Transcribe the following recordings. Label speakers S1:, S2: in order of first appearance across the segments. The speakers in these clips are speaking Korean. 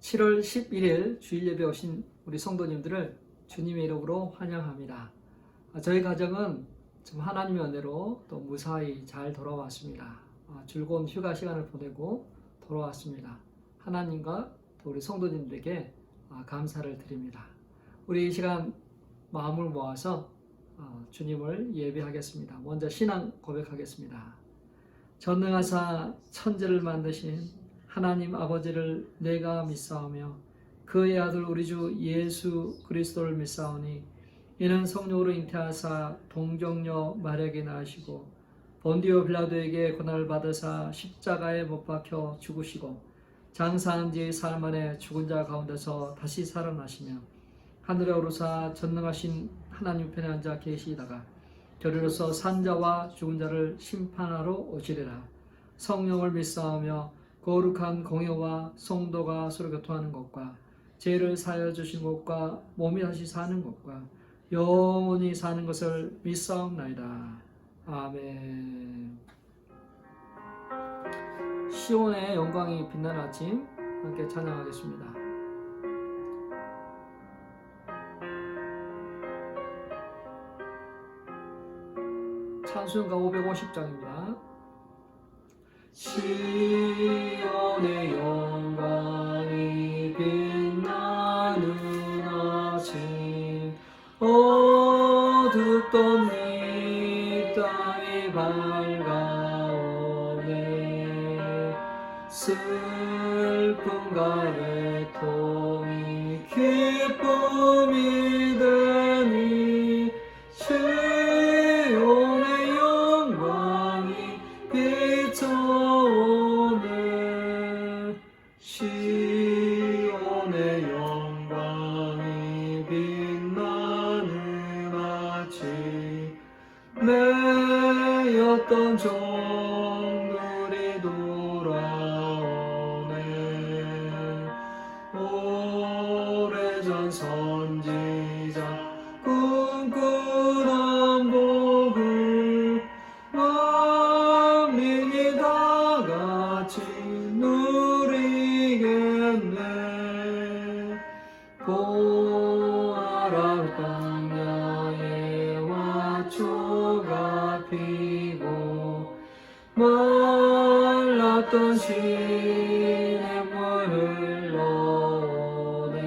S1: 7월 11일 주일 예배 오신 우리 성도님들을 주님의 이름으로 환영합니다. 저희 가정은 지금 하나님의 은혜로 또 무사히 잘 돌아왔습니다. 즐거운 휴가 시간을 보내고 돌아왔습니다. 하나님과 또 우리 성도님들에게 감사를 드립니다. 우리 이 시간 마음을 모아서 주님을 예배하겠습니다. 먼저 신앙 고백하겠습니다. 전능하사 천지를 만드신 하나님 아버지를 내가 믿사오며 그의 아들 우리 주 예수 그리스도를 믿사오니 이는 성령으로 잉태하사 동정녀 마리아에게 낳으시고 본디오 빌라도에게 고난을 받으사 십자가에 못 박혀 죽으시고 장사한 지 사흘 만에 죽은 자 가운데서 다시 살아나시며 하늘에 오르사 전능하신 하나님 편에 앉아 계시다가 저리로서 산자와 죽은 자를 심판하러 오시리라. 성령을 믿사오며 거룩한 공예와 성도가 서로 교통하는 것과 죄를 사하여 주신 것과 몸이 다시 사는 것과 영원히 사는 것을 믿사옵나이다. 아멘. 시온의 영광이 빛나는 아침 함께 찬양하겠습니다. 찬송가 550장입니다. 시온의 영광이 빛나는 아침 어둡던 이 땅이 밝아오네 슬픔과 외통이 기쁨이 되니 시온의 영광이 비춰오네 시온의 영광이 빛나는 아침 매였던 종들이 돌아오네 오래전 선지자 꿈꾸던 복을 만민이 다 같이 누리겠네 보아라 광야에 화초가 피고 말랐던 시냇물 흘러오네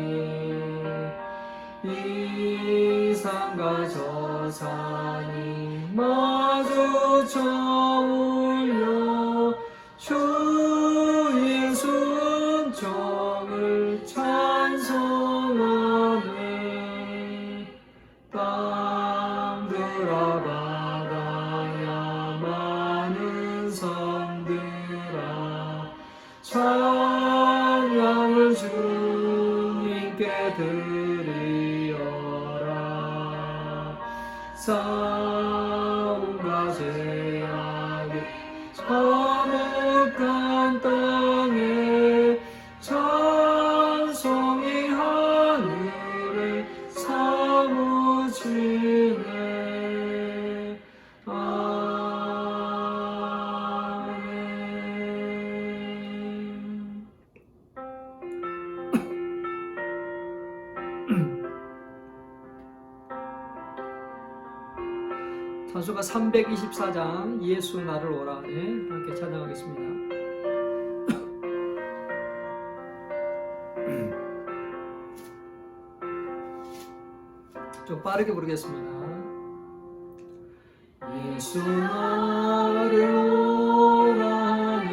S1: 이 산과 저 산이 마주쳐 울려 주의 순종을 찬송하네 땅들아 바다야 많은 섬들아 찬양을 주님께 드리어라 싸움과 제약이 참혹한 땅에 찬송이 하늘을 사무치네 아멘. 찬송가 324장 예수 나를 오라 함께 찬양하겠습니다. 좀 빠르게 부르겠습니다. 예수 나를 오라 하네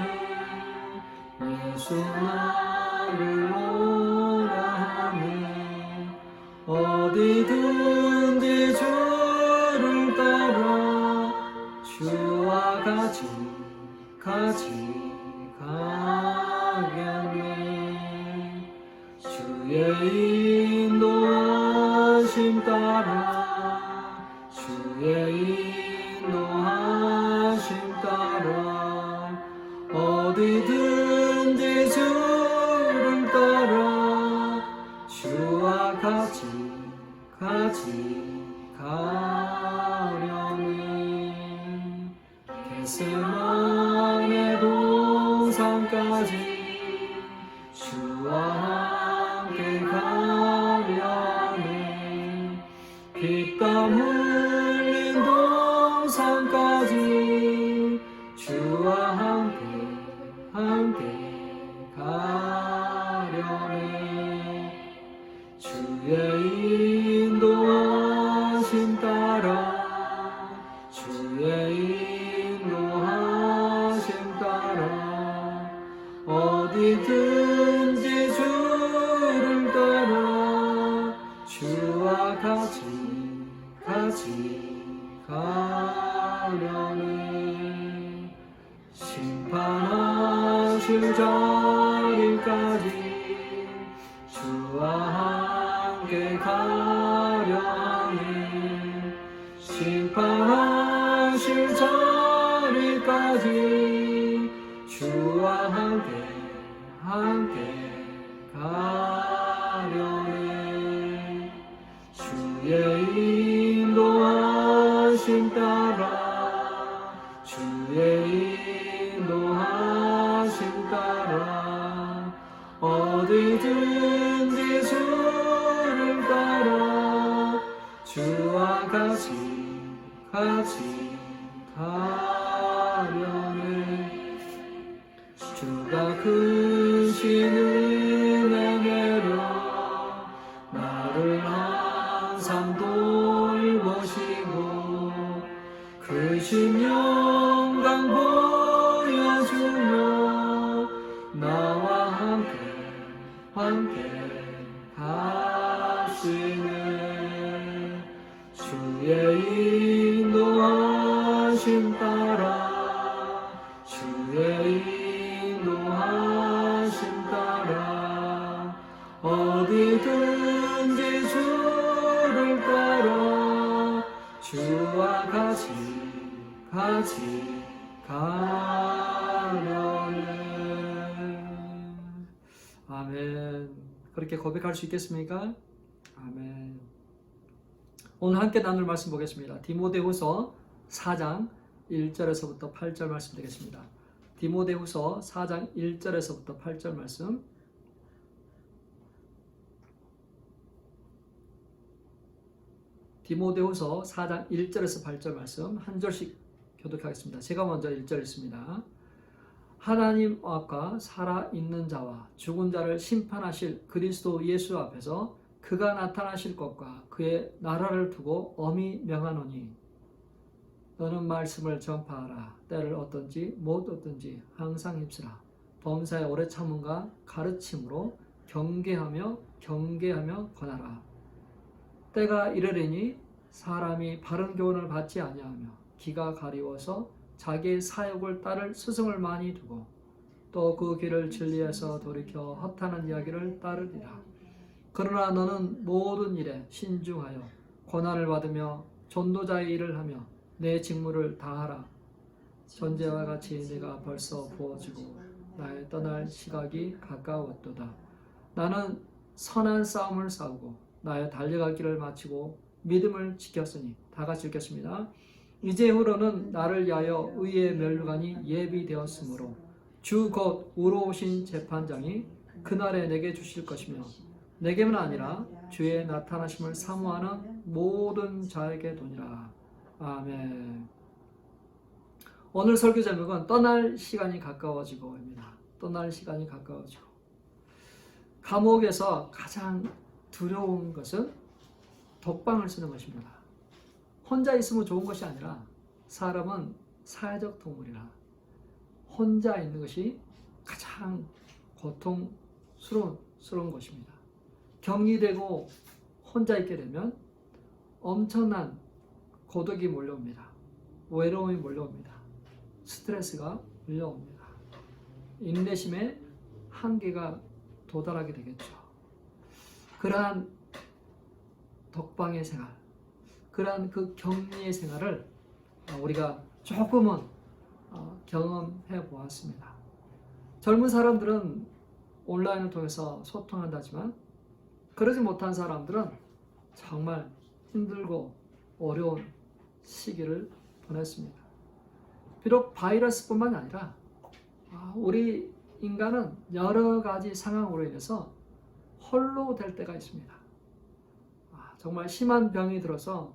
S1: 예수 나를 오라 하네 어디든지 주를 따라 주와 같이 가겠네 주의 인도하심 따라 주의 인도하심 따라 어디든지 주를 따라 주와 같이 가려네 겟세마네 동산까지 주와 가려네. 주의 인도하심 따라 주의 인도하심 따라 어디든지 주를 따라 주와 같이 가려네. 심판하실 자리까지 주와 함께 가려 하네. 심판하실 자리까지 주와 함께 가려네. 주의 인도하심 따라 주의 인도하심 따라 어디든지 주를 따라 주와 같이 가려네. 주가 크신 은혜로 나를 항상 돌보시고 크신 영광 보여주며 나와 함께 가시네. 주의 인도하심 따라 주의 인도하심 따라 어디든지 주를 따라 주와 같이 가려네. 아멘. 그렇게 고백할 수 있겠습니까? 아멘. 오늘 함께 나눌 말씀 보겠습니다. 디모데후서 4장 1절에서부터 8절 말씀 되겠습니다. 디모데후서 4장 1절에서부터 8절 말씀. 디모데후서 4장 1절에서 8절 말씀 한 절씩 교독하겠습니다. 제가 먼저 1절 읽습니다. 하나님 앞과 살아있는 자와 죽은 자를 심판하실 그리스도 예수 앞에서 그가 나타나실 것과 그의 나라를 두고 엄히 명하노니 너는 말씀을 전파하라. 때를 얻든지 못 얻든지 항상 힘쓰라. 범사에 오래 참음과 가르침으로 경계하며 권하라. 때가 이르리니 사람이 바른 교훈을 받지 아니하며 기가 가리워서 자기의 사욕을 따를 스승을 많이 두고 또 그 길을 진리에서 돌이켜 허탄한 이야기를 따르리라. 그러나 너는 모든 일에 신중하여 고난을 받으며 전도자의 일을 하며 내 직무를 다하라. 전제와 같이 내가 벌써 부어지고 나의 떠날 시각이 가까웠도다. 나는 선한 싸움을 싸우고 나의 달려갈 길을 마치고 믿음을 지켰으니. 다 같이 읽겠습니다. 이제후로는 나를 위하여 의의 면류관이 예비되었으므로 주 곧 의로우신 재판장이 그날에 내게 주실 것이며 내게만 아니라 주의 나타나심을 사모하는 모든 자에게 도니라. 아멘. 오늘 설교 제목은 떠날 시간이 가까워지고입니다. 떠날 시간이 가까워지고. 감옥에서 가장 두려운 것은 독방을 쓰는 것입니다. 혼자 있으면 좋은 것이 아니라 사람은 사회적 동물이라 혼자 있는 것이 가장 고통스러운 것입니다. 격리되고 혼자 있게 되면 엄청난 고독이 몰려옵니다. 외로움이 몰려옵니다. 스트레스가 밀려옵니다. 인내심의 한계가 도달하게 되겠죠. 그러한 독방의 생활, 그러한 그 격리의 생활을 우리가 조금은 경험해 보았습니다. 젊은 사람들은 온라인을 통해서 소통한다지만 그러지 못한 사람들은 정말 힘들고 어려운 시기를 보냈습니다. 비록 바이러스뿐만 아니라 우리 인간은 여러 가지 상황으로 인해서 홀로 될 때가 있습니다. 정말 심한 병이 들어서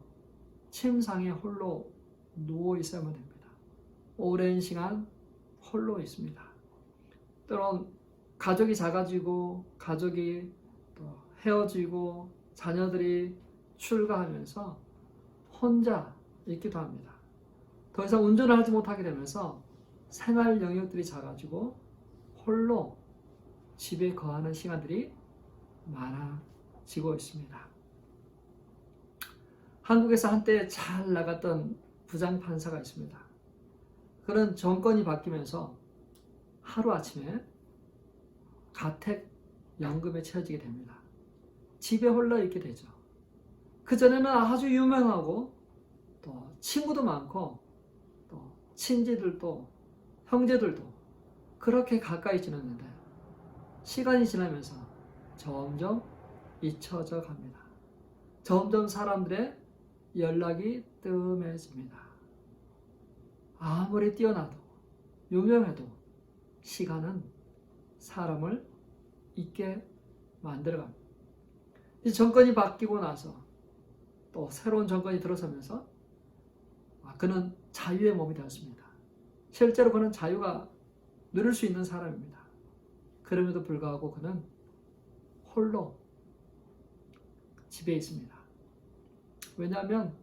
S1: 침상에 홀로 누워 있어야만 됩니다. 오랜 시간 홀로 있습니다. 때론 가족이 작아지고 가족이 또 헤어지고 자녀들이 출가하면서 혼자 있기도 합니다. 더 이상 운전을 하지 못하게 되면서 생활 영역들이 작아지고 홀로 집에 거하는 시간들이 많아지고 있습니다. 한국에서 한때 잘 나갔던 부장판사가 있습니다. 그런 정권이 바뀌면서 하루아침에 가택연금에 처해지게 됩니다. 집에 홀로 있게 되죠. 그전에는 아주 유명하고 또 친구도 많고 또 친지들도 형제들도 그렇게 가까이 지냈는데 시간이 지나면서 점점 잊혀져 갑니다. 점점 사람들의 연락이 뜸해집니다. 아무리 뛰어나도 유명해도 시간은 사람을 잊게 만들어갑니다. 이 정권이 바뀌고 나서 또 새로운 정권이 들어서면서 그는 자유의 몸이 되었습니다. 실제로 그는 자유가 누릴 수 있는 사람입니다. 그럼에도 불구하고 그는 홀로 집에 있습니다. 왜냐하면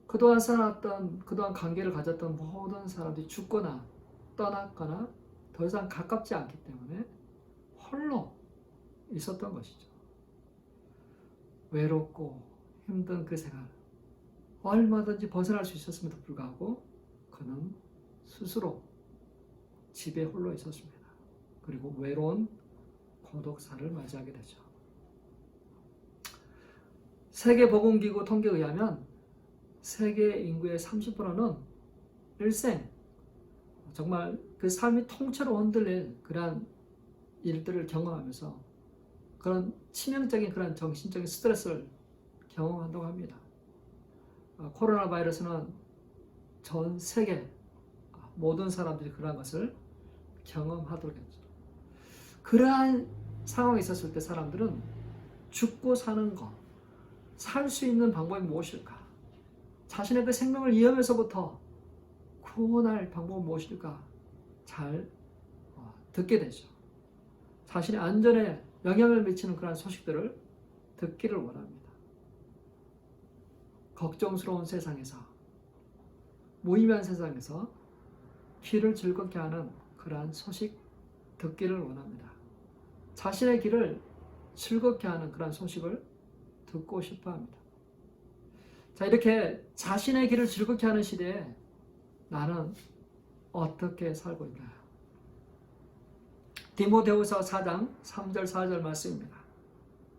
S1: 그동안 살았던, 그동안 관계를 가졌던 모든 사람들이 죽거나 떠났거나 더 이상 가깝지 않기 때문에 홀로 있었던 것이죠. 외롭고 힘든 그 생활, 얼마든지 벗어날 수 있었음에도 불구하고 그는 스스로 집에 홀로 있었습니다. 그리고 외로운 고독사를 맞이하게 되죠. 세계보건기구 통계에 의하면 세계 인구의 30%는 일생, 정말 그 삶이 통째로 흔들릴 그러한 일들을 경험하면서 그런 치명적인 그런 정신적인 스트레스를 경험한다고 합니다. 코로나 바이러스는 전 세계 모든 사람들이 그러한 것을 경험하도록 했죠. 그러한 상황이 있었을 때 사람들은 죽고 사는 것, 살 수 있는 방법이 무엇일까? 자신의 그 생명을 위험에서부터 구원할 방법은 무엇일까? 잘 듣게 되죠. 자신의 안전에 영향을 미치는 그런 소식들을 듣기를 원합니다. 걱정스러운 세상에서, 무의미한 세상에서 귀를 즐겁게 하는 그러한 소식 듣기를 원합니다. 자신의 귀를 즐겁게 하는 그러한 소식을 듣고 싶어 합니다. 자, 이렇게 자신의 귀를 즐겁게 하는 시대에 나는 어떻게 살고 있나요? 디모데후서 4장 3절 4절 말씀입니다.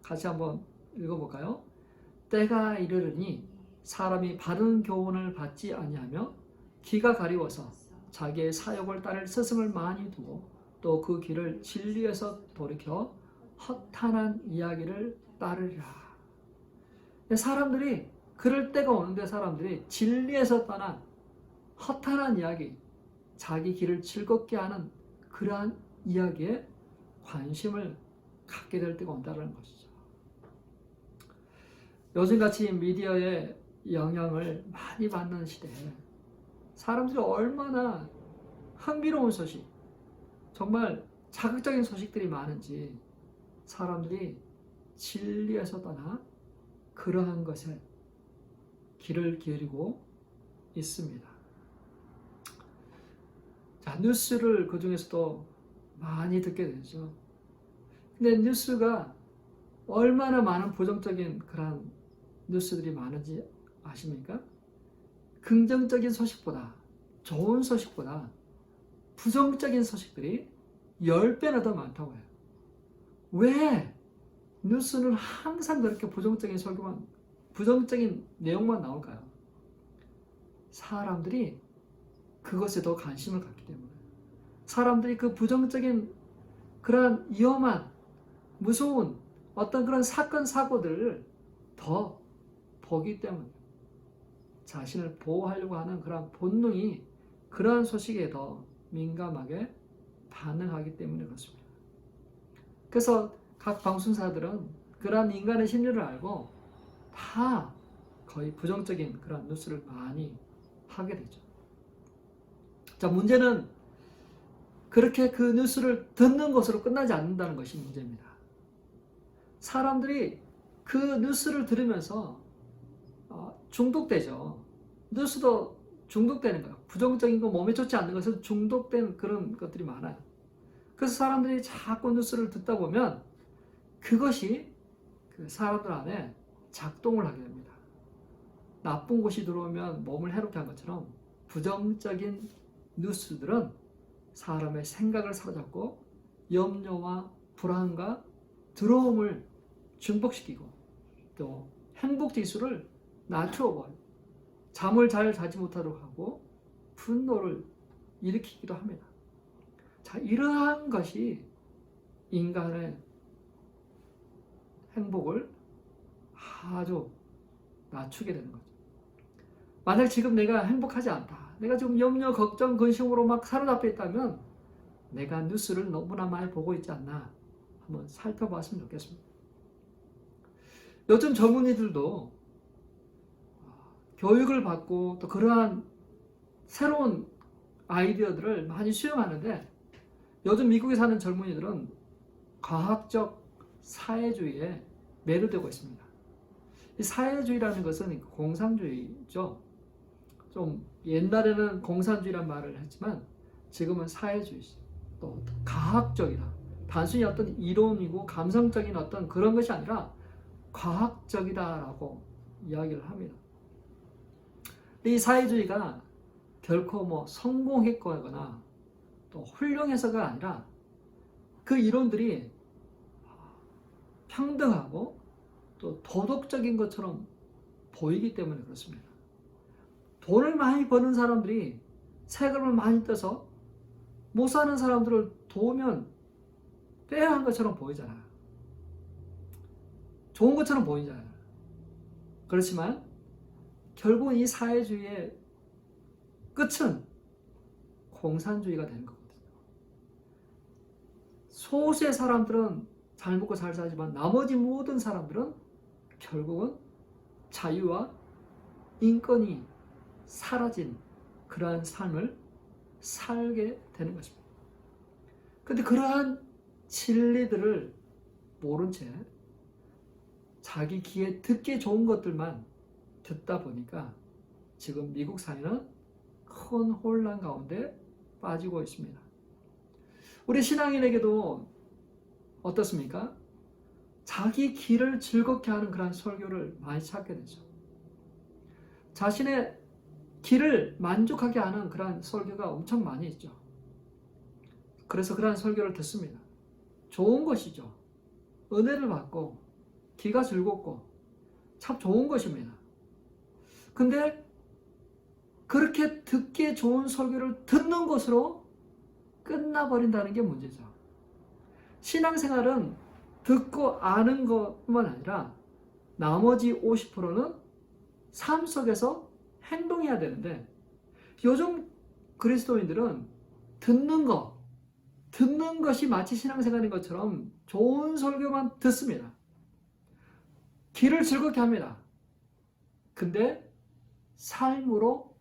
S1: 같이 한번 읽어볼까요? 때가 이르르니 사람이 바른 교훈을 받지 아니하며 귀가 가리워서 자기의 사욕을 따를 스승을 많이 두고 또 그 귀를 진리에서 돌이켜 허탄한 이야기를 따르리라. 사람들이 그럴 때가 오는데 사람들이 진리에서 떠난 허탄한 이야기, 자기 귀를 즐겁게 하는 그러한 이야기에 관심을 갖게 될 때가 온다는 것이죠. 요즘같이 미디어의 영향을 많이 받는 시대에 사람들이 얼마나 흥미로운 소식, 정말 자극적인 소식들이 많은지 사람들이 진리에서 떠나 그러한 것에 귀를 기울이고 있습니다. 자, 뉴스를 그 중에서도 많이 듣게 되죠. 근데 뉴스가 얼마나 많은 부정적인 그런 뉴스들이 많은지 아십니까? 긍정적인 소식보다, 좋은 소식보다 부정적인 소식들이 10배나 더 많다고 해요. 왜 뉴스는 항상 그렇게 부정적인 소식만, 부정적인 내용만 나올까요? 사람들이 그것에 더 관심을 갖기 때문에, 사람들이 그 부정적인 그런 위험한, 무서운 어떤 그런 사건, 사고들을 더 보기 때문에 자신을 보호하려고 하는 그런 본능이 그러한 소식에 더 민감하게 반응하기 때문에 그렇습니다. 그래서 각 방송사들은 그러한 인간의 심리를 알고 다 거의 부정적인 그런 뉴스를 많이 하게 되죠. 자, 문제는 그렇게 그 뉴스를 듣는 것으로 끝나지 않는다는 것이 문제입니다. 사람들이 그 뉴스를 들으면서 중독되죠. 뉴스도 중독되는 거예요. 부정적인 거, 몸에 좋지 않는 것은 중독된 그런 것들이 많아요. 그래서 사람들이 자꾸 뉴스를 듣다 보면 그것이 그 사람들 안에 작동을 하게 됩니다. 나쁜 것이 들어오면 몸을 해롭게 한 것처럼 부정적인 뉴스들은 사람의 생각을 사로잡고 염려와 불안과 두려움을 증폭시키고 또 행복지수를 낮추어 버려요. 잠을 잘 자지 못하도록 하고 분노를 일으키기도 합니다. 자, 이러한 것이 인간의 행복을 아주 낮추게 되는 거죠. 만약 지금 내가 행복하지 않다, 내가 지금 염려, 걱정, 근심으로 막 사로잡혀 있다면 내가 뉴스를 너무나 많이 보고 있지 않나 한번 살펴봤으면 좋겠습니다. 요즘 젊은이들도 교육을 받고 또 그러한 새로운 아이디어들을 많이 수용하는데 요즘 미국에 사는 젊은이들은 과학적 사회주의에 매료되고 있습니다. 이 사회주의라는 것은 공산주의죠. 좀 옛날에는 공산주의란 말을 했지만 지금은 사회주의죠. 또 과학적이다. 단순히 어떤 이론이고 감성적인 어떤 그런 것이 아니라 과학적이다라고 이야기를 합니다. 이 사회주의가 결코 뭐 성공했거나 또 훌륭해서가 아니라 그 이론들이 평등하고 또 도덕적인 것처럼 보이기 때문에 그렇습니다. 돈을 많이 버는 사람들이 세금을 많이 떼서 못 사는 사람들을 도우면 빼야 한 것처럼 보이잖아요. 좋은 것처럼 보이잖아요. 그렇지만 결국 이 사회주의의 끝은 공산주의가 되는 거거든요. 소수의 사람들은 잘 먹고 잘 살지만 나머지 모든 사람들은 결국은 자유와 인권이 사라진 그러한 삶을 살게 되는 것입니다. 그런데 그러한 진리들을 모른 채 자기 귀에 듣기 좋은 것들만 듣다 보니까 지금 미국 사회는 큰 혼란 가운데 빠지고 있습니다. 우리 신앙인에게도 어떻습니까? 자기 귀를 즐겁게 하는 그런 설교를 많이 찾게 되죠. 자신의 귀를 만족하게 하는 그런 설교가 엄청 많이 있죠. 그래서 그런 설교를 듣습니다. 좋은 것이죠. 은혜를 받고 귀가 즐겁고 참 좋은 것입니다. 근데 그렇게 듣기에 좋은 설교를 듣는 것으로 끝나버린다는 게 문제죠. 신앙생활은 듣고 아는 것뿐만 아니라 나머지 50%는 삶 속에서 행동해야 되는데 요즘 그리스도인들은 듣는 것이 마치 신앙생활인 것처럼 좋은 설교만 듣습니다. 귀를 즐겁게 합니다. 근데 삶으로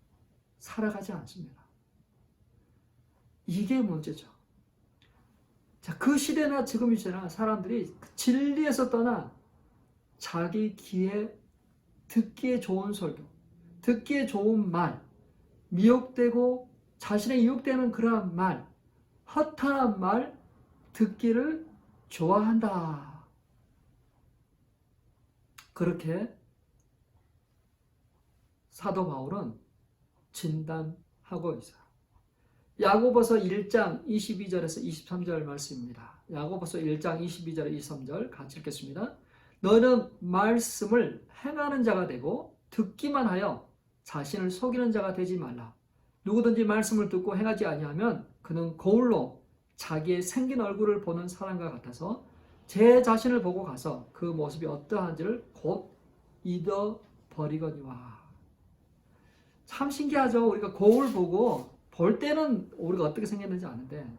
S1: 살아가지 않습니다. 이게 문제죠. 자, 그 시대나 지금 시대나 사람들이 진리에서 떠나 자기 귀에 듣기에 좋은 설교, 듣기에 좋은 말, 미혹되고 자신의 유혹되는 그러한 말, 허탄한 말 듣기를 좋아한다. 그렇게 사도 바울은 진단하고 있어요. 야고보서 1장 22절에서 23절 말씀입니다. 야고보서 1장 22절에 23절 같이 읽겠습니다. 너는 말씀을 행하는 자가 되고 듣기만 하여 자신을 속이는 자가 되지 말라. 누구든지 말씀을 듣고 행하지 아니하면 그는 거울로 자기의 생긴 얼굴을 보는 사람과 같아서 제 자신을 보고 가서 그 모습이 어떠한지를 곧 잊어버리거니와. 참 신기하죠. 우리가 거울 보고 볼 때는 우리가 어떻게 생겼는지 아는데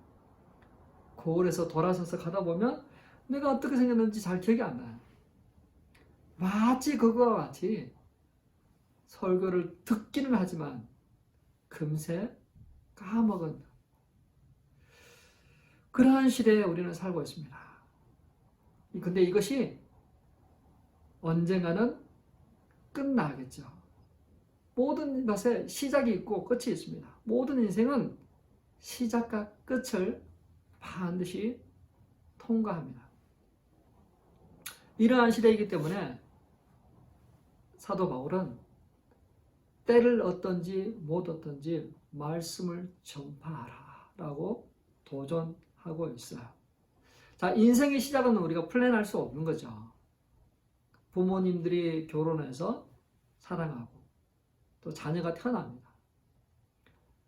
S1: 거울에서 돌아서서 가다 보면 내가 어떻게 생겼는지 잘 기억이 안 나요. 마치 그거와 같이 설교를 듣기는 하지만 금세 까먹은. 그러한 시대에 우리는 살고 있습니다. 근데 이것이 언젠가는 끝나겠죠. 모든 것에 시작이 있고 끝이 있습니다. 모든 인생은 시작과 끝을 반드시 통과합니다. 이러한 시대이기 때문에 사도 바울은 때를 얻든지 못 얻든지 말씀을 전파하라 라고 도전하고 있어요. 자, 인생의 시작은 우리가 플랜할 수 없는 거죠. 부모님들이 결혼해서 사랑하고 또 자녀가 태어납니다.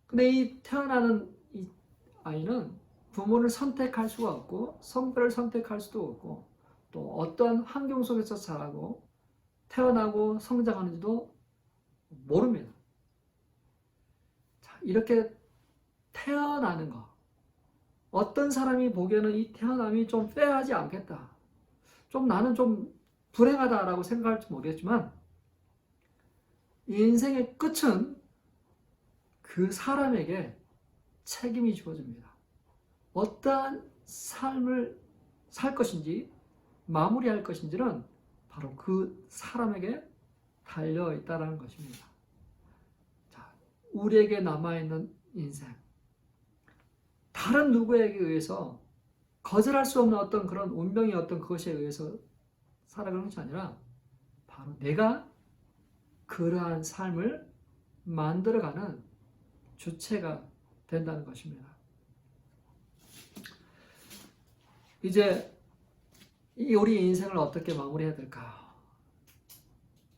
S1: 근데 이 태어나는 이 아이는 부모를 선택할 수가 없고 성별을 선택할 수도 없고 또 어떠한 환경 속에서 자라고 태어나고 성장하는지도 모릅니다. 자, 이렇게 태어나는 거, 어떤 사람이 보기에는 이 태어남이 좀 페어하지 않겠다, 좀 나는 좀 불행하다라고 생각할지 모르겠지만 인생의 끝은 그 사람에게 책임이 주어집니다. 어떠한 삶을 살 것인지 마무리할 것인지는 바로 그 사람에게 달려 있다는 것입니다. 자, 우리에게 남아있는 인생, 다른 누구에게 의해서 거절할 수 없는 어떤 그런 운명의 어떤 그것에 의해서 살아가는 것이 아니라 바로 내가 그러한 삶을 만들어가는 주체가 된다는 것입니다. 이제 우리 인생을 어떻게 마무리해야 될까?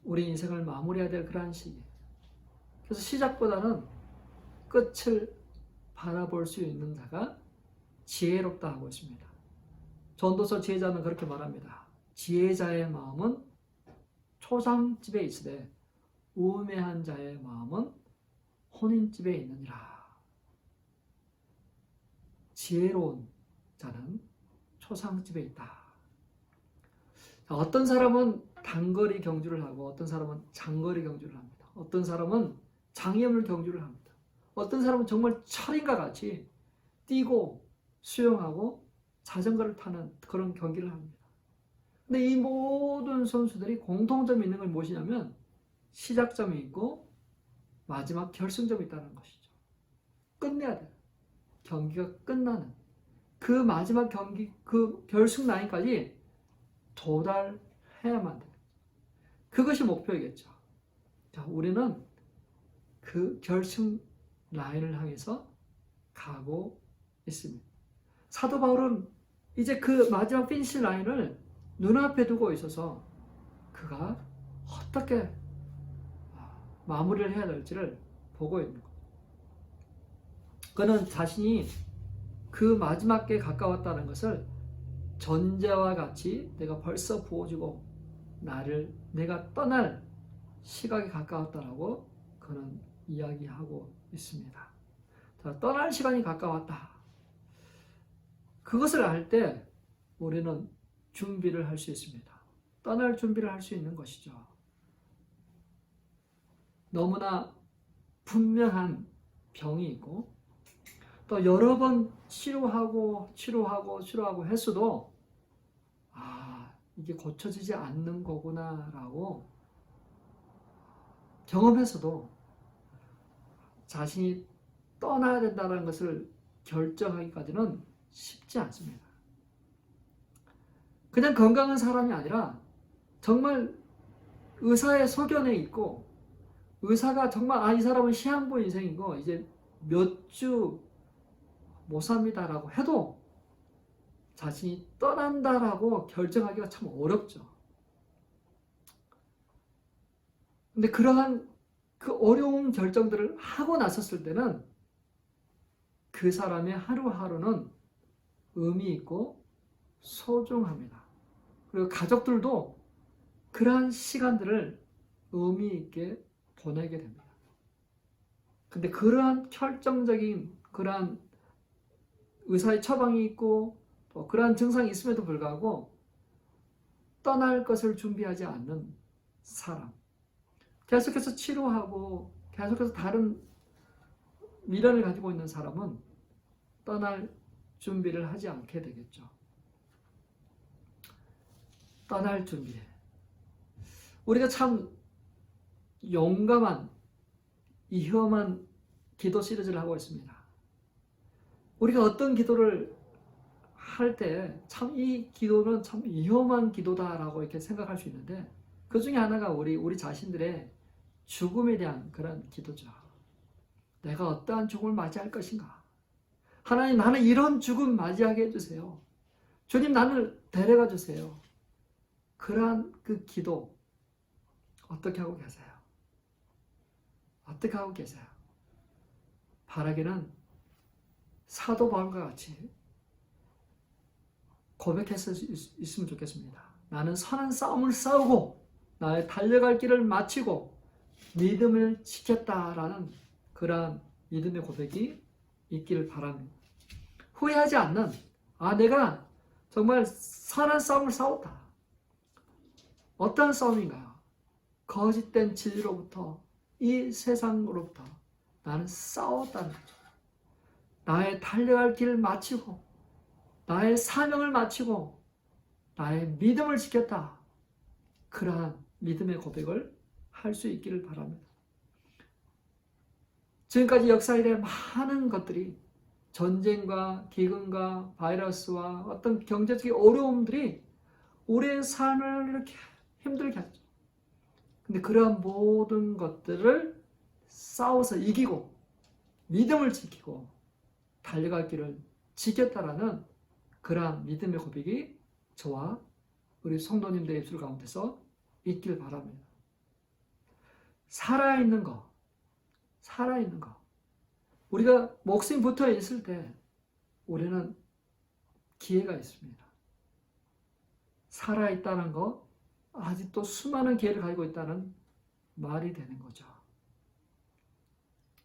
S1: 우리 인생을 마무리해야 될 그러한 시기. 그래서 시작보다는 끝을 바라볼 수 있는 자가 지혜롭다 하고 있습니다. 전도서 지혜자는 그렇게 말합니다. 지혜자의 마음은 초상집에 있으되 우매한 자의 마음은 혼인집에 있느니라. 지혜로운 자는 초상집에 있다. 어떤 사람은 단거리 경주를 하고 어떤 사람은 장거리 경주를 합니다. 어떤 사람은 장애물 경주를 합니다. 어떤 사람은 정말 철인과 같이 뛰고 수영하고 자전거를 타는 그런 경기를 합니다. 근데 이 모든 선수들이 공통점이 있는 건 무엇이냐면 시작점이 있고 마지막 결승점이 있다는 것이죠. 끝내야 돼요. 경기가 끝나는 그 마지막 경기, 그 결승 라인까지 도달해야만 돼요. 그것이 목표이겠죠. 자, 우리는 그 결승 라인을 향해서 가고 있습니다. 사도 바울은 이제 그 마지막 피니시 라인을 눈앞에 두고 있어서 그가 어떻게 마무리를 해야 될지를 보고 있는 거예요. 그는 자신이 그 마지막에 가까웠다는 것을 전제와 같이 내가 벌써 부어지고 내가 떠날 시각이 가까웠다라고 그는 이야기하고 있습니다. 자, 떠날 시간이 가까웠다. 그것을 알 때 우리는 준비를 할 수 있습니다. 떠날 준비를 할 수 있는 것이죠. 너무나 분명한 병이 있고 또 여러 번 치료하고 했어도 이게 고쳐지지 않는 거구나라고 경험해서도 자신이 떠나야 된다는 것을 결정하기까지는 쉽지 않습니다. 그냥 건강한 사람이 아니라 정말 의사의 소견에 있고 의사가 정말 이 사람은 시한부 인생이고 이제 몇 주 못 삽니다라고 해도 자신이 떠난다라고 결정하기가 참 어렵죠. 근데 그러한 그 어려운 결정들을 하고 나섰을 때는 그 사람의 하루하루는 의미 있고 소중합니다. 그리고 가족들도 그러한 시간들을 의미 있게 보내게 됩니다. 근데 그러한 결정적인 그러한 의사의 처방이 있고 또 그러한 증상이 있음에도 불구하고 떠날 것을 준비하지 않는 사람, 계속해서 치료하고 계속해서 다른 미련을 가지고 있는 사람은 떠날 준비를 하지 않게 되겠죠. 떠날 준비. 우리가 참 용감한 위험한 기도 시리즈를 하고 있습니다. 우리가 어떤 기도를 할 때 참 이 기도는 참 위험한 기도다라고 이렇게 생각할 수 있는데, 그 중에 하나가 우리 자신들의 죽음에 대한 그런 기도죠. 내가 어떠한 죽음을 맞이할 것인가? 하나님, 나는 이런 죽음 맞이하게 해주세요. 주님, 나를 데려가 주세요. 그러한 그 기도 어떻게 하고 계세요? 어떻게 하고 계세요? 바라기는 사도 바울과 같이 고백해서 있으면 좋겠습니다. 나는 선한 싸움을 싸우고 나의 달려갈 길을 마치고 믿음을 지켰다라는 그러한 믿음의 고백이 있기를 바랍니다. 후회하지 않는, 내가 정말 선한 싸움을 싸웠다. 어떠한 싸움인가요? 거짓된 진리로부터, 이 세상으로부터 나는 싸웠다는 거죠. 나의 달려갈 길을 마치고 나의 사명을 마치고 나의 믿음을 지켰다. 그러한 믿음의 고백을 할 수 있기를 바랍니다. 지금까지 역사 이래 많은 것들이, 전쟁과 기근과 바이러스와 어떤 경제적인 어려움들이 우리의 삶을 이렇게 힘들게 하죠. 근데 그러한 모든 것들을 싸워서 이기고 믿음을 지키고 달려갈 길을 지켰다라는 그러한 믿음의 고백이 저와 우리 성도님들의 입술 가운데서 있길 바랍니다. 살아있는 거. 우리가 목숨이 붙어 있을 때 우리는 기회가 있습니다. 살아있다는 거, 아직도 수많은 기회를 가지고 있다는 말이 되는 거죠.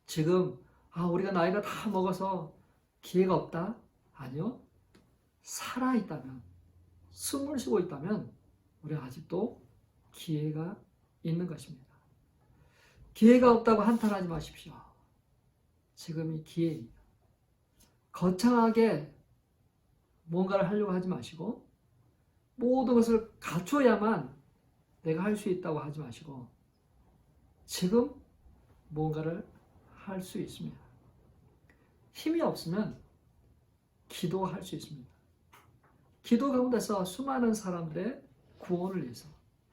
S1: 지금 우리가 나이가 다 먹어서 기회가 없다? 아니요. 살아있다면, 숨을 쉬고 있다면 우리가 아직도 기회가 있는 것입니다. 기회가 없다고 한탄하지 마십시오. 지금이 기회입니다. 거창하게 뭔가를 하려고 하지 마시고, 모든 것을 갖춰야만 내가 할 수 있다고 하지 마시고, 지금 뭔가를 할 수 있습니다. 힘이 없으면 기도할 수 있습니다. 기도 가운데서 수많은 사람들의 구원을 위해서,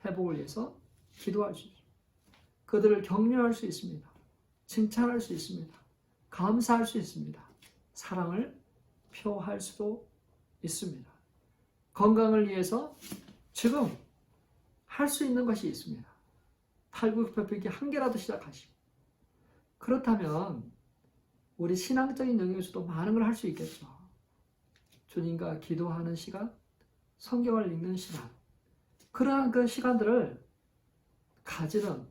S1: 회복을 위해서 기도할 수 있습니다. 그들을 격려할 수 있습니다. 칭찬할 수 있습니다. 감사할 수 있습니다. 사랑을 표할 수도 있습니다. 건강을 위해서 지금 할 수 있는 것이 있습니다. 팔굽혀펴기 한 개라도 시작하시고, 그렇다면 우리 신앙적인 영역에서도 많은 걸 할 수 있겠죠. 주님과 기도하는 시간, 성경을 읽는 시간, 그러한 그 시간들을 가지는,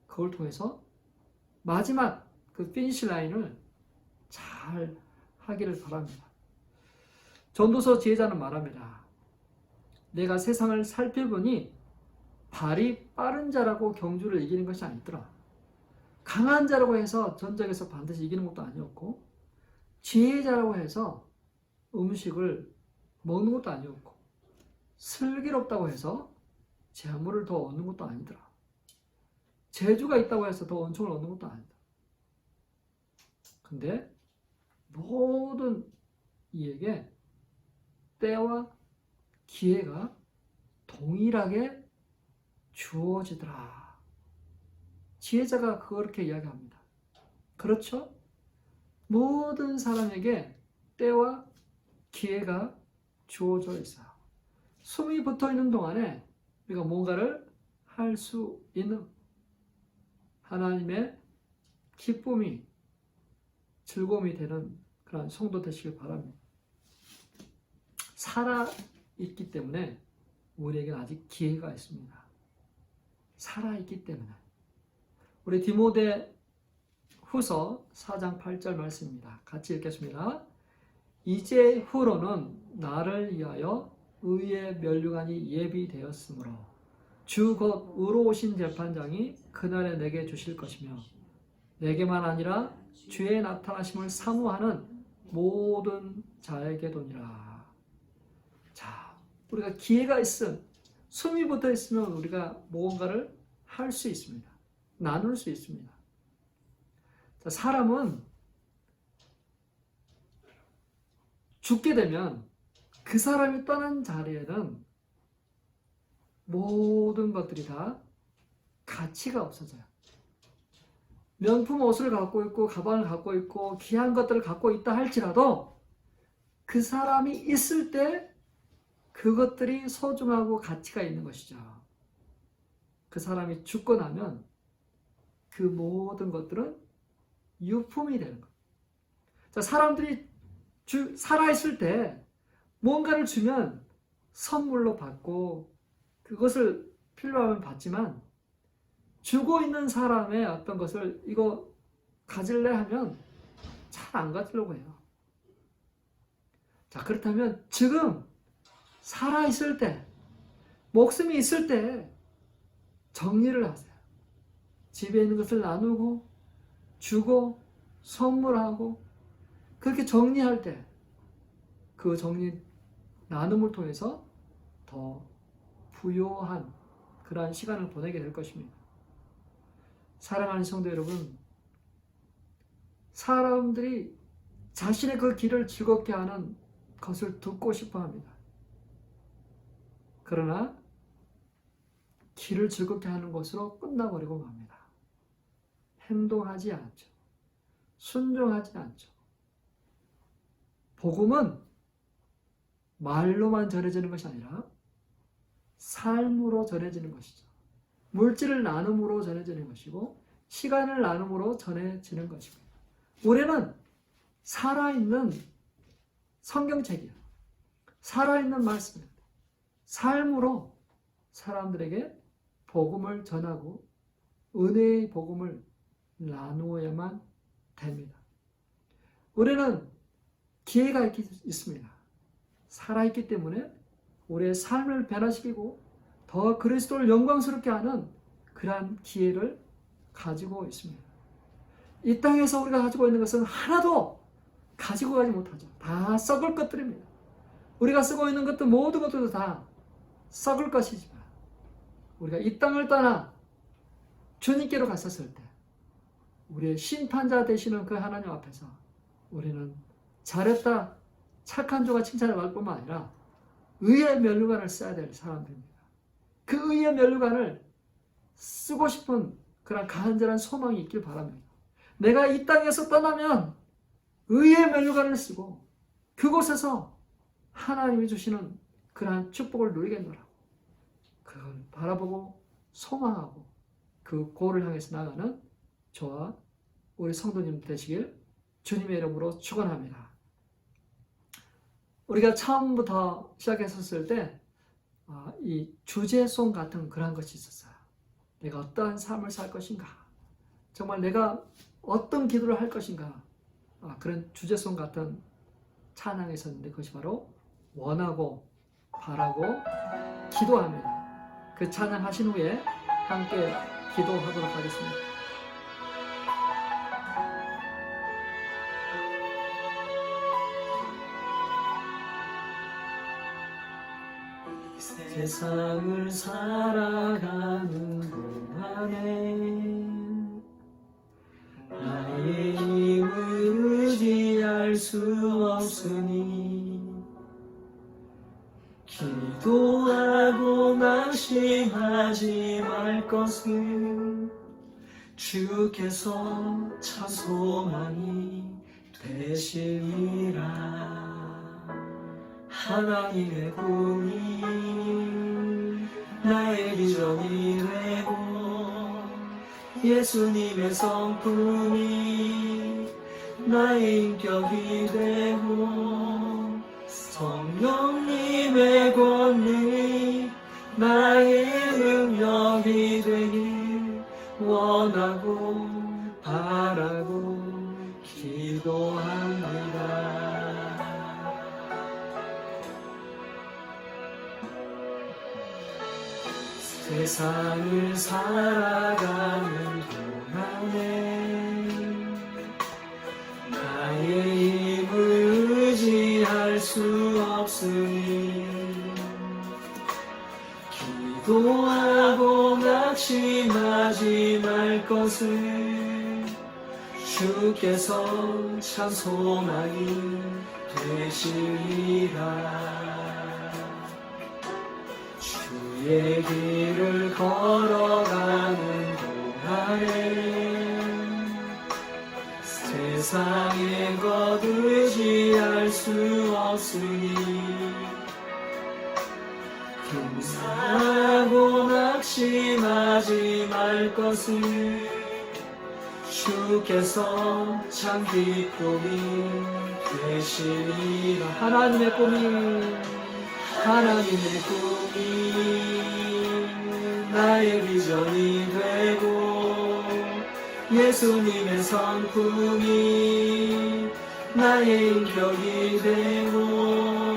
S1: 그걸 통해서 마지막 그 피니시 라인을 잘 하기를 바랍니다. 전도서 지혜자는 말합니다. 내가 세상을 살펴보니 발이 빠른 자라고 경주를 이기는 것이 아니더라. 강한 자라고 해서 전쟁에서 반드시 이기는 것도 아니었고, 지혜자라고 해서 음식을 먹는 것도 아니었고, 슬기롭다고 해서 재물을 더 얻는 것도 아니더라. 재주가 있다고 해서 더 은총을 얻는 것도 아니다. 근데 모든 이에게 때와 기회가 동일하게 주어지더라. 지혜자가 그렇게 이야기합니다. 그렇죠? 모든 사람에게 때와 기회가 주어져 있어요. 숨이 붙어 있는 동안에 우리가 뭔가를 할 수 있는 하나님의 기쁨이, 즐거움이 되는 그런 성도 되시길 바랍니다. 살아있기 때문에 우리에게는 아직 기회가 있습니다. 살아있기 때문에. 우리 디모데 후서 4장 8절 말씀입니다. 같이 읽겠습니다. 이제 후로는 나를 위하여 의의 면류관이 예비되었으므로 주 곧 의로우신 재판장이 그날에 내게 주실 것이며, 내게만 아니라 주의 나타나심을 사모하는 모든 자에게 도니라. 자, 우리가 기회가 있음, 숨이 붙어 있으면 우리가 무언가를 할 수 있습니다. 나눌 수 있습니다. 자, 사람은 죽게 되면 그 사람이 떠난 자리에는 모든 것들이 다 가치가 없어져요. 명품 옷을 갖고 있고 가방을 갖고 있고 귀한 것들을 갖고 있다 할지라도 그 사람이 있을 때 그것들이 소중하고 가치가 있는 것이죠. 그 사람이 죽고 나면 그 모든 것들은 유품이 되는 거예요. 자, 사람들이 살아있을 때 뭔가를 주면 선물로 받고 그것을 필요하면 받지만 주고 있는 사람의 어떤 것을 이거 가질래 하면 잘 안 가지려고 해요. 자, 그렇다면 지금 살아있을 때, 목숨이 있을 때 정리를 하세요. 집에 있는 것을 나누고 주고 선물하고 그렇게 정리할 때 그 정리 나눔을 통해서 더 부요한 그러한 시간을 보내게 될 것입니다. 사랑하는 성도 여러분, 사람들이 자신의 그 길을 즐겁게 하는 것을 듣고 싶어 합니다. 그러나 길을 즐겁게 하는 것으로 끝나버리고 맙니다. 행동하지 않죠. 순종하지 않죠. 복음은 말로만 전해지는 것이 아니라 삶으로 전해지는 것이죠. 물질을 나눔으로 전해지는 것이고 시간을 나눔으로 전해지는 것입니다. 올해는 살아있는 성경책이에요. 살아있는 말씀입니다. 삶으로 사람들에게 복음을 전하고 은혜의 복음을 나누어야만 됩니다. 올해는 기회가 있습니다. 살아있기 때문에 우리의 삶을 변화시키고 더 그리스도를 영광스럽게 하는 그러한 기회를 가지고 있습니다. 이 땅에서 우리가 가지고 있는 것은 하나도 가지고 가지 못하죠. 다 썩을 것들입니다. 우리가 쓰고 있는 것도 모든 것들도 다 썩을 것이지만 우리가 이 땅을 떠나 주님께로 갔었을 때 우리의 심판자 되시는 그 하나님 앞에서 우리는 잘했다, 착한 자가 칭찬을 받을 뿐만 아니라 의의 면류관을 써야 될 사람들입니다. 그 의의 면류관을 쓰고 싶은 그런 간절한 소망이 있길 바랍니다. 내가 이 땅에서 떠나면 의의 면류관을 쓰고 그곳에서 하나님이 주시는 그러한 축복을 누리겠노라고 그걸 바라보고 소망하고 그 고를 향해서 나가는 저와 우리 성도님 되시길 주님의 이름으로 축원합니다. 우리가 처음부터 시작했었을 때 이 주제송 같은 그런 것이 있었어요. 내가 어떠한 삶을 살 것인가, 정말 내가 어떤 기도를 할 것인가, 그런 주제송 같은 찬양이 있었는데 그것이 바로 원하고 바라고 기도합니다. 그 찬양하신 후에 함께 기도하도록 하겠습니다. 세상을 살아가는 동안에 나의 힘을 의지할 수 없으니 기도하고 낙심하지 말 것을 주께서 참 소망이 되시리라. 하나님의 꿈이 나의 비전이 되고 예수님의 성품이 나의 인격이 되고 성령님의 권능이 나의 능력이 되길 원하고 바라고 기도합니다. 세상을 살아가는 동안에 나의 힘을 의지하 없으니 기도하고 낙심하지 말 것을 주께서 참 소망이 되시리라. 주의 길을 걸어가는 동안에 세상의 것 의지할 수 없으니 근사하고 낙심하지 말 것을 주께서 참 기쁨이 되시리라. 하나님의 꿈이 나의 비전이 되고 예수님의 성품이 나의 인격이 되고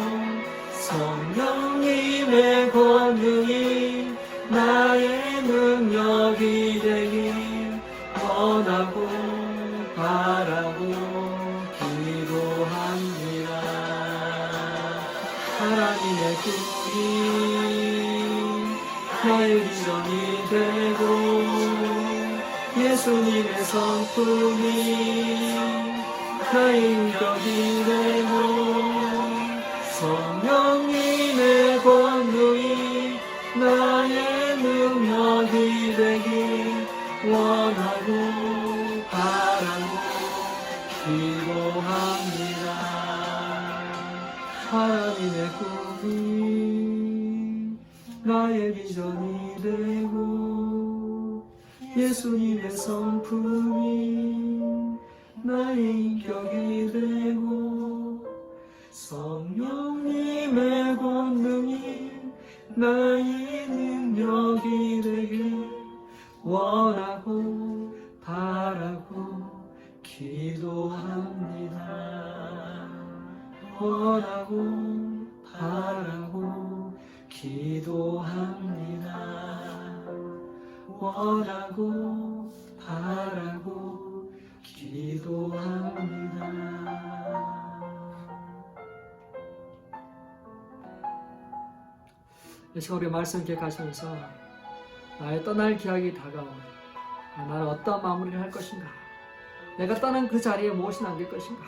S1: 성령님의 권능이 나의 능력이 되길 원하고 바라고 기도합니다. 하나님의 꿈이 나의 비전이 되고 예수님의 성품이 나의 인격이 되고 성령님의 권능이 나의 능력이 되길 원하고 바라고 기도합니다. 하나님의 꿈이 나의 비전이 되고 예수님의 성품이 나의 인격이 되고 성령님의 권능이 나의 능력이 되길 원하고 바라고 기도합니다. 원하고 바라고 기도합니다. 원하고 바라고 기도합니다. 이 시간 우리 말씀 기억하시면서 나의 떠날 기약이 다가오니 나는 어떤 마무리를 할 것인가, 내가 떠난 그 자리에 무엇이 남길 것인가,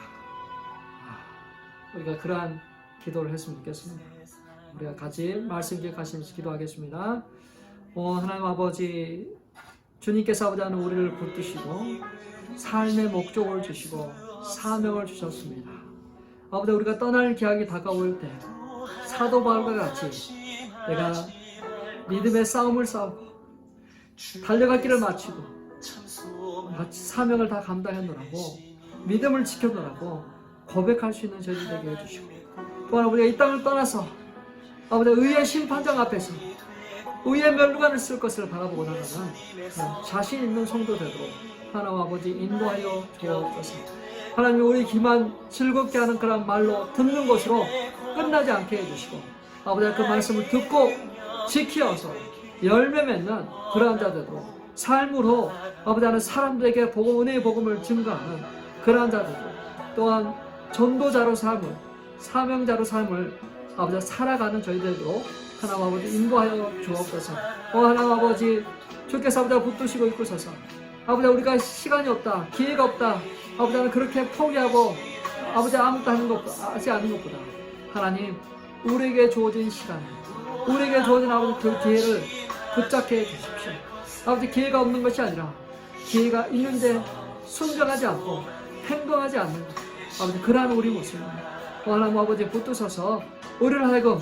S1: 우리가 그러한 기도를 했으면 좋겠습니다. 우리가 같이 말씀 기억하시면서 기도하겠습니다. 하나님 아버지, 주님께서 아버지 하는 우리를 붙드시고 삶의 목적을 주시고 사명을 주셨습니다. 아버지, 우리가 떠날 기약이 다가올 때 사도 바울과 같이 내가 믿음의 싸움을 싸우고 달려갈 길을 마치고 같이 사명을 다 감당하느라고 믿음을 지켜느라고 고백할 수 있는 저희들 되게 해주시고, 또한 우리가 이 땅을 떠나서 아버지 의의 심판장 앞에서 의의 멸류관을 쓸 것을 바라보고 나가는 자신 있는 성도 되도록 하나님 아버지 인도하여 주옵소서. 하나님, 우리 귀만 즐겁게 하는 그런 말로 듣는 것으로 끝나지 않게 해주시고 아버지 그 말씀을 듣고 지키어서 열매 맺는 그러한 자들도 삶으로 아버지 하는 사람들에게 복음, 은혜의 복음을 증거하는 그러한 자들도, 또한 전도자로 삶을, 사명자로 삶을 아버지 살아가는 저희들도 하나님 아버지 인도하여 주옵소서. 하나님 아버지, 주께서 아버지가 붙드시고 이끄소서. 아버지, 우리가 시간이 없다, 기회가 없다, 아버지는 그렇게 포기하고 아버지 아무것도 하지 않는 것보다 하나님, 우리에게 주어진 시간, 우리에게 주어진 아버지 그 기회를 붙잡게 해주십시오. 아버지, 기회가 없는 것이 아니라 기회가 있는데 순종하지 않고 행동하지 않는 것, 아버지 그러한 우리 모습입니다. 하나님 아버지 붙드셔서 우리를 하여금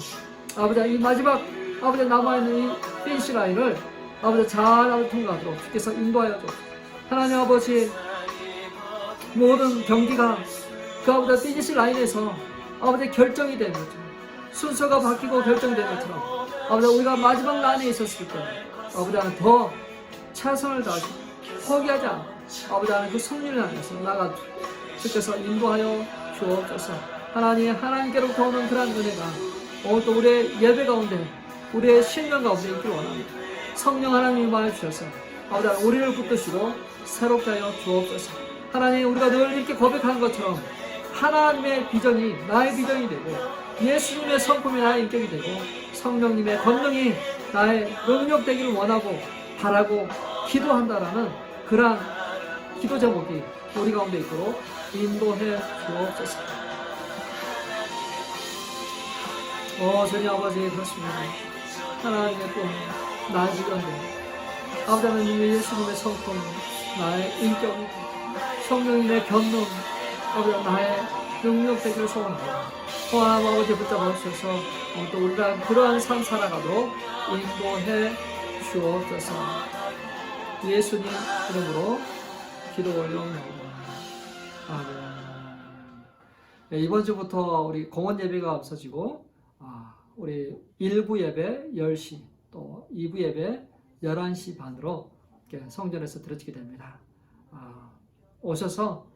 S1: 아버지 이 마지막 아버지 남아있는 이 피니시 라인을 아버지 잘 아버지 통과하도록 주께서 인도하여 주옵소서. 하나님 아버지, 모든 경기가 그 아버지 피니시 라인에서 아버지 결정이 되는 것처럼, 순서가 바뀌고 결정되는 것처럼 아버지 우리가 마지막 라인에 있었을 때 아버지 하나님 더 최선을 다하시고 포기하지 않고 아버지 하나님 그 승리를 향해서 나가 주께서 인도하여 주옵소서. 하나님께로부터 오는 그러한 은혜가 오늘 또 우리의 예배 가운데, 우리의 신명 가운데 있기를 원합니다. 성령 하나님이 임하여 주셔서 아버지 하나님 우리를 붙드시고 새롭게 하여 주옵소서. 하나님, 우리가 늘 이렇게 고백하는 것처럼 하나님의 비전이 나의 비전이 되고 예수님의 성품이 나의 인격이 되고 성령님의 권능이 나의 능력되기를 원하고 바라고 기도한다라는 그러한 기도 제목이 우리 가운데 있도록 인도해 주옵소서. 주님 아버지, 그렇습니다. 하나님의 꿈, 나의 주관대 아버지 하나님의 예수님의 성품, 나의 인격이고 성령님의 권능, 아버지 나의 능력되기를 소원합니다. 하나님 아버지 붙잡아 주셔서 또 우리가 그러한 삶 살아가도록 인도해 주옵소서. 예수님 이름으로 기도 올려옵니다. 아멘. 네, 이번 주부터 우리 공원 예배가 없어지고 우리 1부 예배 10시 또 2부 예배 11시 반으로 이렇게 성전에서 드려지게 됩니다. 오셔서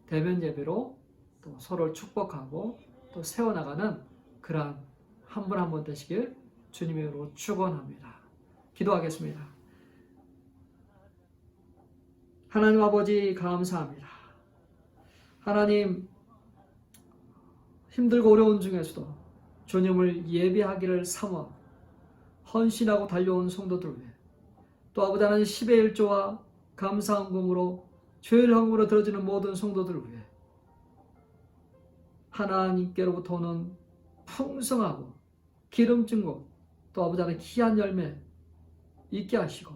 S1: 대면 예배로 또 서로를 축복하고 또 세워나가는 그러한 한 분 한 분 되시길 주님의 이름으로 축원합니다. 기도하겠습니다. 하나님 아버지 감사합니다. 하나님 힘들고 어려운 중에서도 주님을 예배하기를 삼아 헌신하고 달려온 성도들 위해 또 아버지 하나님 10의 1조와 감사헌금으로 죄일 헌금으로 들어지는 모든 성도들을 위해 하나님께로부터 오는 풍성하고 기름진 것 또 아버지 하나님 귀한 열매 있게 하시고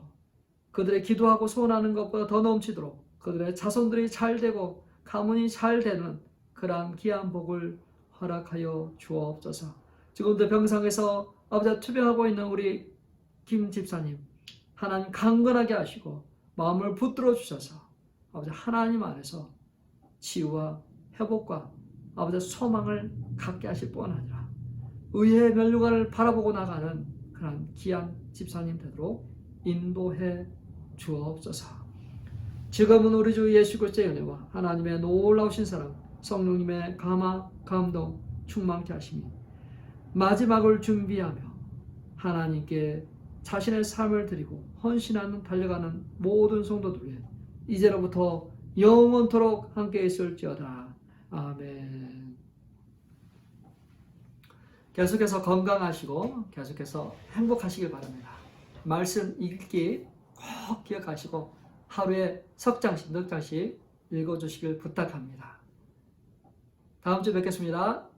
S1: 그들의 기도하고 소원하는 것보다 더 넘치도록 그들의 자손들이 잘 되고 가문이 잘 되는 그러한 귀한 복을 허락하여 주옵소서. 지금도 병상에서 아버지 투병하고 있는 우리 김 집사님 하나님 강건하게 하시고 마음을 붙들어 주셔서 아버지 하나님 안에서 치유와 회복과 아버지 소망을 갖게 하실 뿐 아니라 의의 면류관을 바라보고 나가는 그런 귀한 집사님 되도록 인도해 주옵소서. 지금은 우리 주 예수 그리스도의 은혜와 하나님의 놀라우신 사랑 성령님의 감화 감동 충만케 하심이 마지막을 준비하며 하나님께 자신의 삶을 드리고 헌신하는 달려가는 모든 성도들 위해 이제로부터 영원토록 함께 있을지어다. 아멘. 계속해서 건강하시고 계속해서 행복하시길 바랍니다. 말씀 읽기 꼭 기억하시고 하루에 석 장씩 넉 장씩 읽어주시길 부탁합니다. 다음 주에 뵙겠습니다.